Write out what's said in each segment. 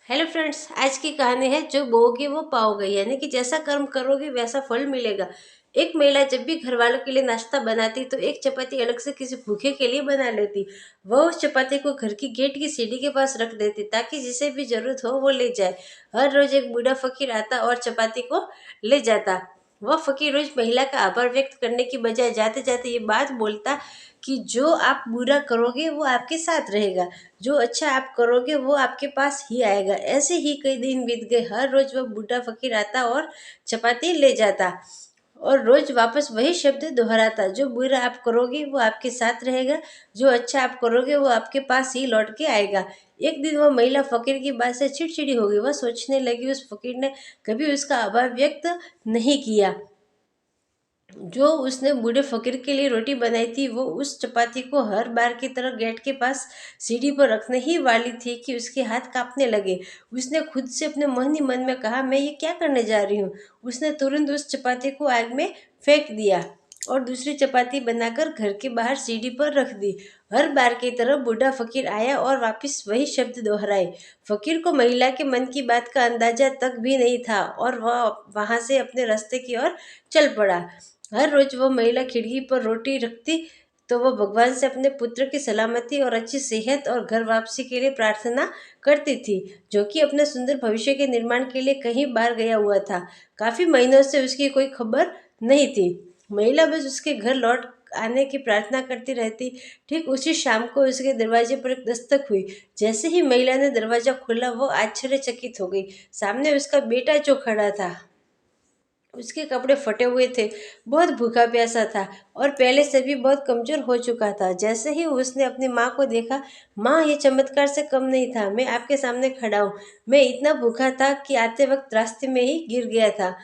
Hello friends, आज की कहानी है जो बोओगे वो पाओगे। यानी कि जैसा कर्म करोगे वैसा फल मिलेगा। एक महिला जब भी घर वालों के लिए नाश्ता बनाती तो एक चपाती अलग से किसी भूखे के लिए बना लेती। वह उस चपाती को घर की गेट की सीढ़ी के पास रख देती ताकि जिसे भी जरूरत हो वो ले जाए। हर रोज एक बूढ़ा फकीर आता और चपाती को ले जाता। वह फकीर रोज महिला का आभार व्यक्त करने की बजाय जाते जाते ये बात बोलता कि जो आप बुरा करोगे वो आपके साथ रहेगा, जो अच्छा आप करोगे वो आपके पास ही आएगा। ऐसे ही कई दिन बीत गए। हर रोज वह बूढ़ा फकीर आता और चपाती ले जाता और रोज वापस वही शब्द दोहराता, जो बुरा आप करोगे वो आपके साथ रहेगा, जो अच्छा आप करोगे वो आपके पास ही लौट के आएगा। एक दिन वह महिला फकीर की बात से चिड़चिड़ी हो गई। वह सोचने लगी उस फकीर ने कभी उसका आभार व्यक्त नहीं किया। जो उसने बूढ़े फकीर के लिए रोटी बनाई थी वो उस चपाती को हर बार की तरह गेट के पास सीढ़ी पर रखने ही वाली थी कि उसके हाथ कांपने लगे। उसने खुद से अपने मन ही मन में कहा, मैं ये क्या करने जा रही हूँ। उसने तुरंत उस चपाती को आग में फेंक दिया और दूसरी चपाती बनाकर घर के बाहर सीढ़ी पर रख दी। हर बार की तरह बूढ़ा फकीर आया और वापस वही शब्द दोहराए। फकीर को महिला के मन की बात का अंदाजा तक भी नहीं था और वह वहां से अपने रास्ते की ओर चल पड़ा। हर रोज वो महिला खिड़की पर रोटी रखती तो वह भगवान से अपने पुत्र की सलामती और अच्छी सेहत और घर वापसी के लिए प्रार्थना करती थी, जो कि अपने सुंदर भविष्य के निर्माण के लिए कहीं बाहर गया हुआ था। काफी महीनों से उसकी कोई खबर नहीं थी। महिला बस उसके घर लौट आने की प्रार्थना करती रहती। ठीक उसी शाम को उसके दरवाजे पर एक दस्तक हुई। जैसे ही महिला ने दरवाजा खोला वो आश्चर्यचकित हो गई। सामने उसका बेटा जो खड़ा था। उसके कपड़े फटे हुए थे, बहुत भूखा प्यासा था और पहले से भी बहुत कमजोर हो चुका था। जैसे ही उसने अपनी माँ को देखा, माँ ये चमत्कार से कम नहीं था, मैं आपके सामने खड़ा हूँ। मैं इतना भूखा था कि आते वक्त रास्ते में ही गिर गया था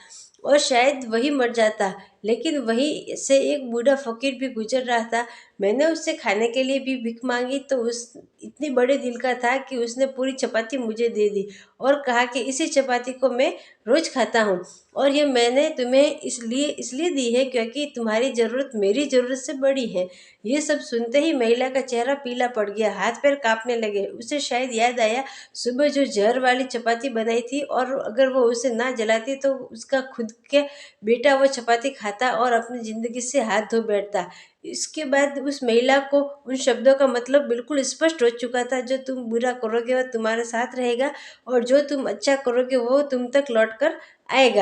और शायद वही मर जाता, लेकिन वही से एक बूढ़ा फकीर भी गुजर रहा था। मैंने उससे खाने के लिए भी भीख मांगी तो उस इतनी बड़े दिल का था कि उसने पूरी चपाती मुझे दे दी और कहा कि इसी चपाती को मैं रोज खाता हूँ और ये मैंने तुम्हें इसलिए दी है क्योंकि तुम्हारी ज़रूरत मेरी ज़रूरत से बड़ी है। ये सब सुनते ही महिला का चेहरा पीला पड़ गया, हाथ पैर कांपने लगे। उसे शायद याद आया सुबह जो जहर वाली चपाती बनाई थी और अगर वो उसे ना जलाती तो उसका खुद के बेटा वो चपाती खाता और अपनी ज़िंदगी से हाथ धो बैठता। इसके बाद उस महिला को उन शब्दों का मतलब बिल्कुल स्पष्ट हो चुका था, जो तुम बुरा करोगे वो तुम्हारे साथ रहेगा और जो तुम अच्छा करोगे वो तुम तक लौट कर आएगा।